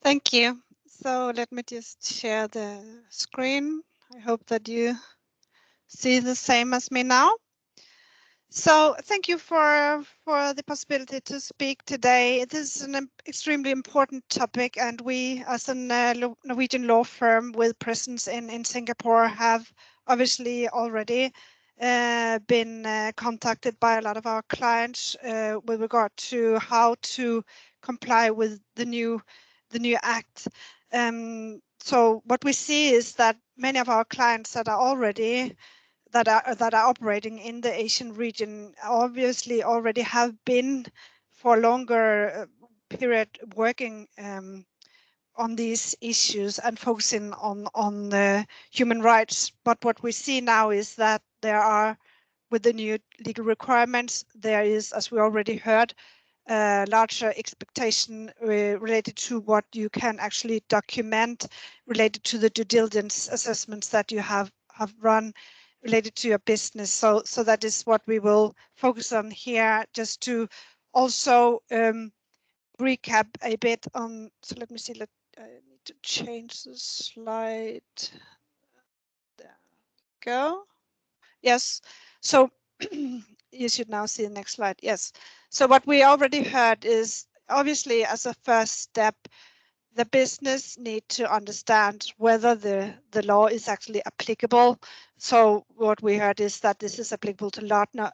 Thank you. So let me just share the screen. I hope that you see the same as me now. So thank you for the possibility to speak today. This is an extremely important topic, and we, as a Norwegian law firm with presence in Singapore, have obviously already been contacted by a lot of our clients with regard to how to comply with the new act. So what we see is that many of our clients that are already that are operating in the Asian region obviously already have been for a longer period working on these issues and focusing on human rights. But what we see now is that there are, with the new legal requirements, there is, as we already heard, larger expectation related to what you can actually document, related to the due diligence assessments that you have run related to your business. So that is what we will focus on here, just to also recap a bit on. So let me see. I need to change the slide. There we go. Yes. So you should now see the next slide. Yes. So what we already heard is, obviously, as a first step, the business need to understand whether the law is actually applicable. So what we heard is that this is applicable to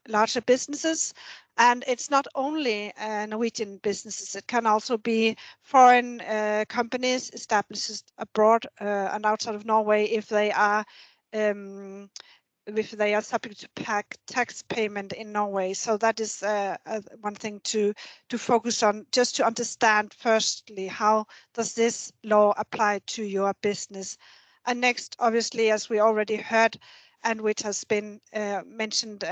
larger businesses, and it's not only Norwegian businesses. It can also be foreign companies established abroad and outside of Norway if they are subject to tax payment in Norway. So that is one thing to focus on, just to understand firstly, how does this law apply to your business? And next, obviously, as we already heard, and which has been mentioned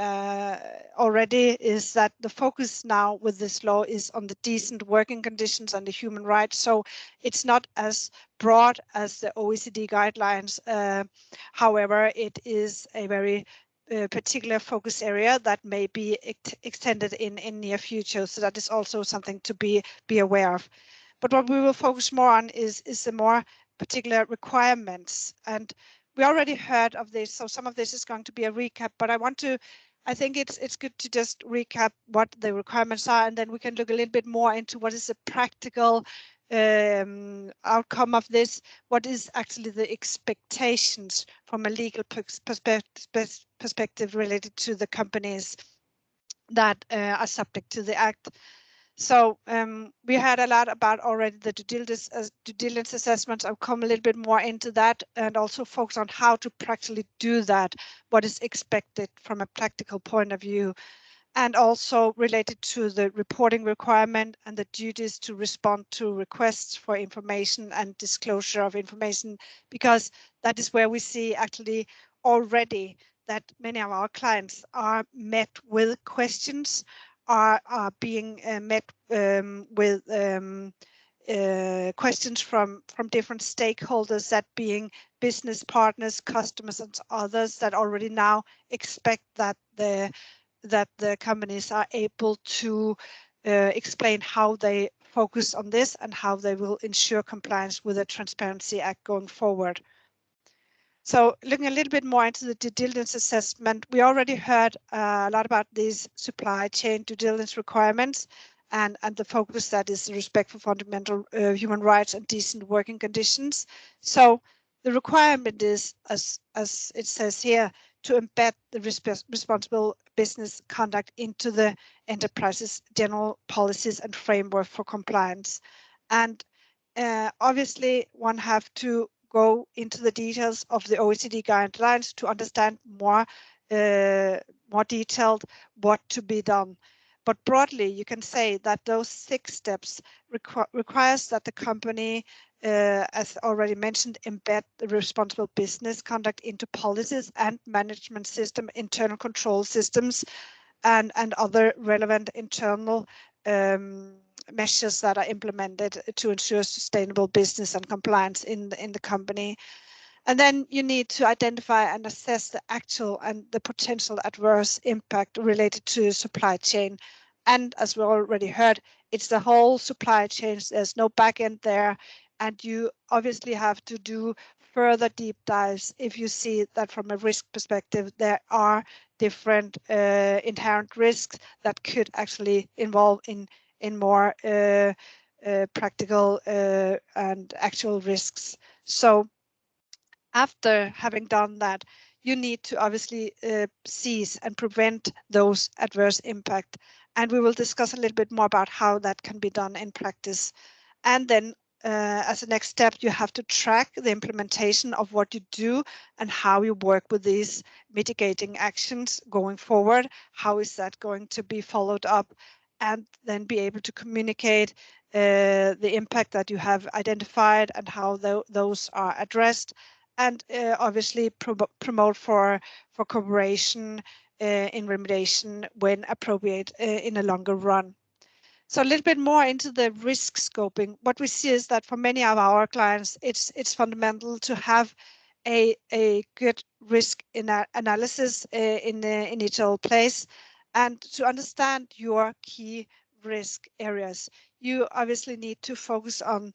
already, is that the focus now with this law is on the decent working conditions and the human rights. So it's not as broad as the OECD guidelines. However, it is a very particular focus area that may be extended in near future. So that is also something to be aware of. But what we will focus more on is the more particular requirements. And we already heard of this, so some of this is going to be a recap, but I think it's good to just recap what the requirements are, and then we can look a little bit more into what is the practical outcome of this, what is actually the expectations from a legal perspective related to the companies that are subject to the Act. So we heard a lot about already the due diligence assessments. I'll come a little bit more into that and also focus on how to practically do that, what is expected from a practical point of view, and also related to the reporting requirement and the duties to respond to requests for information and disclosure of information, because that is where we see actually already that many of our clients are met with questions, are being met with questions from different stakeholders, that being business partners, customers, and others, that already now expect that the companies are able to explain how they focus on this and how they will ensure compliance with the Transparency Act going forward. So looking a little bit more into the due diligence assessment, we already heard a lot about these supply chain due diligence requirements and the focus that is respect for fundamental human rights and decent working conditions. So the requirement is, as it says here, to embed the responsible business conduct into the enterprise's general policies and framework for compliance. And obviously, one have to go into the details of the OECD guidelines to understand more detailed what to be done. But broadly, you can say that those 6 steps requires that the company, as already mentioned, embed the responsible business conduct into policies and management system, internal control systems, and other relevant internal measures that are implemented to ensure sustainable business and compliance in the company. And then you need to identify and assess the actual and the potential adverse impact related to supply chain. And as we already heard, it's the whole supply chain. There's no back end there. and you obviously have to do further deep dives if you see that from a risk perspective there are different inherent risks that could actually involve in more practical and actual risks. So after having done that, you need to obviously seize and prevent those adverse impact. And we will discuss a little bit more about how that can be done in practice. And then as a next step, you have to track the implementation of what you do and how you work with these mitigating actions going forward. How is that going to be followed up? And then be able to communicate the impact that you have identified and how those are addressed. And obviously promote for cooperation in remediation when appropriate in a longer run. So a little bit more into the risk scoping. What we see is that for many of our clients, it's fundamental to have a good risk analysis in the initial place, and to understand your key risk areas. You obviously need to focus on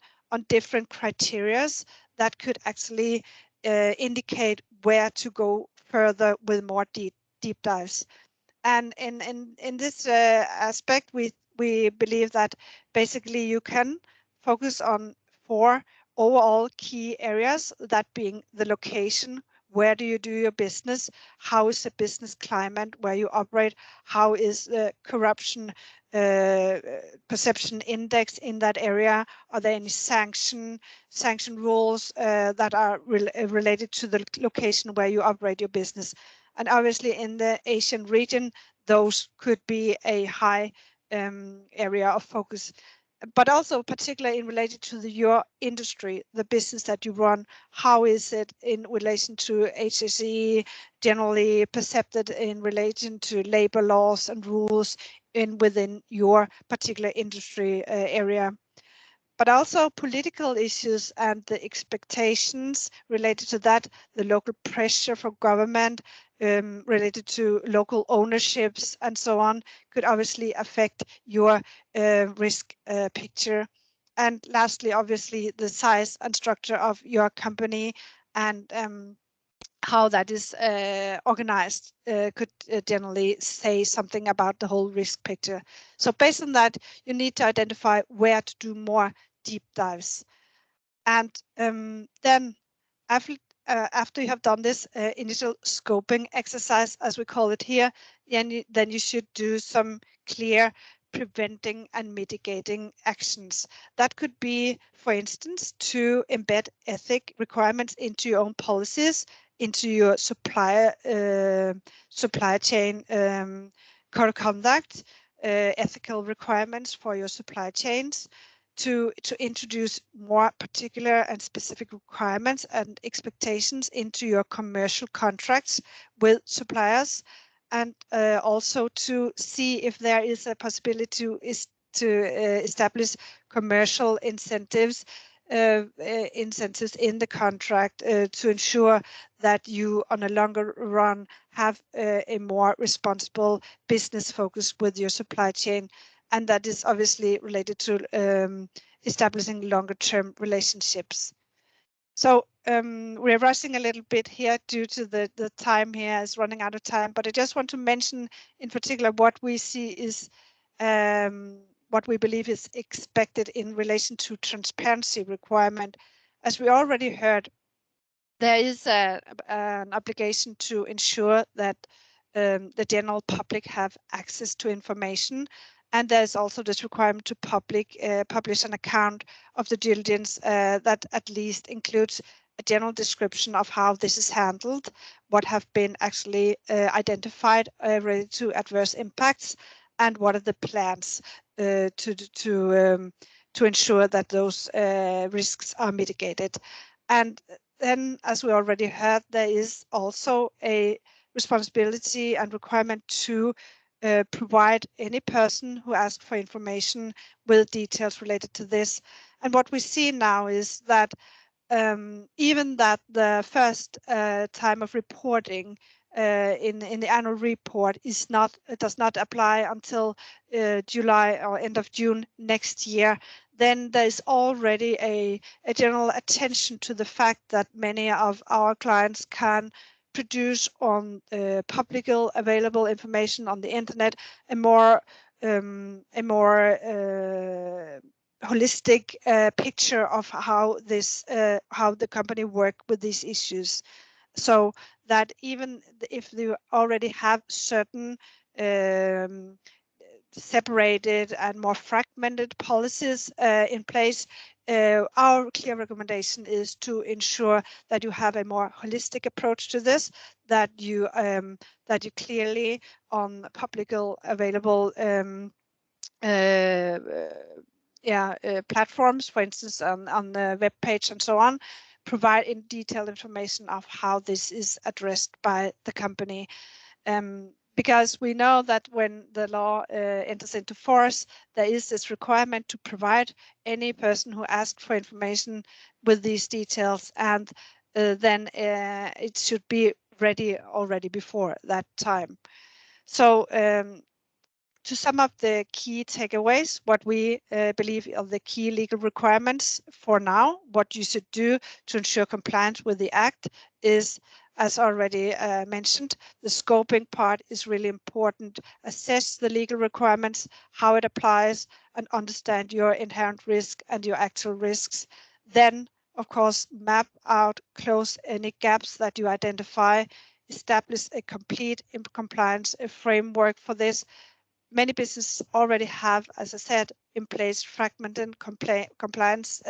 different criterias that could actually indicate where to go further with more deep dives. And in this aspect, we believe that basically you can focus on 4 overall key areas, that being the location, where do you do your business, how is the business climate where you operate, how is the corruption perception index in that area, are there any sanction rules that are related to the location where you operate your business. And obviously in the Asian region, those could be a high area of focus, but also particularly in relation to your industry, the business that you run. How is it in relation to HSE, generally perceived in relation to labor laws and rules within your particular industry area? But also political issues and the expectations related to that, the local pressure for government related to local ownerships and so on, could obviously affect your risk picture. And lastly, obviously, the size and structure of your company and how that is organized could generally say something about the whole risk picture. So based on that, you need to identify where to do more deep dives. And then after you have done this initial scoping exercise, as we call it here, then you should do some clear preventing and mitigating actions. That could be, for instance, to embed ethic requirements into your own policies, into your supply chain code of conduct, ethical requirements for your supply chains, to introduce more particular and specific requirements and expectations into your commercial contracts with suppliers, and also to see if there is a possibility to establish commercial incentives in the contract to ensure that you on a longer run have a more responsible business focus with your supply chain. And that is obviously related to establishing longer term relationships. So we're rushing a little bit here due to the time here is running out of time, but I just want to mention in particular what we see is what we believe is expected in relation to transparency requirement. As we already heard, there is an obligation to ensure that the general public have access to information. And there's also this requirement to publish an account of the diligence that at least includes a general description of how this is handled, what have been actually identified related to adverse impacts, and what are the plans to ensure that those risks are mitigated. And then, as we already heard, there is also a responsibility and requirement to provide any person who asks for information with details related to this. And what we see now is that even that the first time of reporting in the annual report does not apply until July or end of June next year, then there's already a general attention to the fact that many of our clients can produce on publicly available information on the internet a more holistic picture of how the company work with these issues, so that even if you already have certain separated and more fragmented policies in place, our clear recommendation is to ensure that you have a more holistic approach to this, that you clearly on publicly available platforms, for instance, on the web page and so on, provide in detailed information of how this is addressed by the company. Because we know that when the law enters into force, there is this requirement to provide any person who asks for information with these details, and then it should be ready already before that time. So to sum up the key takeaways, what we believe are the key legal requirements for now, what you should do to ensure compliance with the Act is, as already mentioned, the scoping part is really important. Assess the legal requirements, how it applies, and understand your inherent risk and your actual risks. Then, of course, map out, close any gaps that you identify, establish a complete compliance framework for this. Many businesses already have, as I said, in place fragmented compliance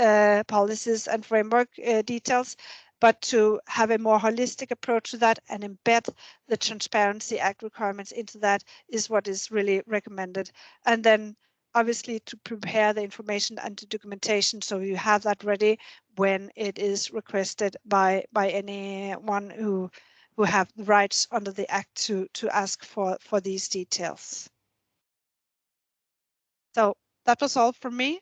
policies and framework details, but to have a more holistic approach to that and embed the Transparency Act requirements into that is what is really recommended. And then obviously to prepare the information and the documentation so you have that ready when it is requested by anyone who have the rights under the Act to ask for these details. So that was all from me.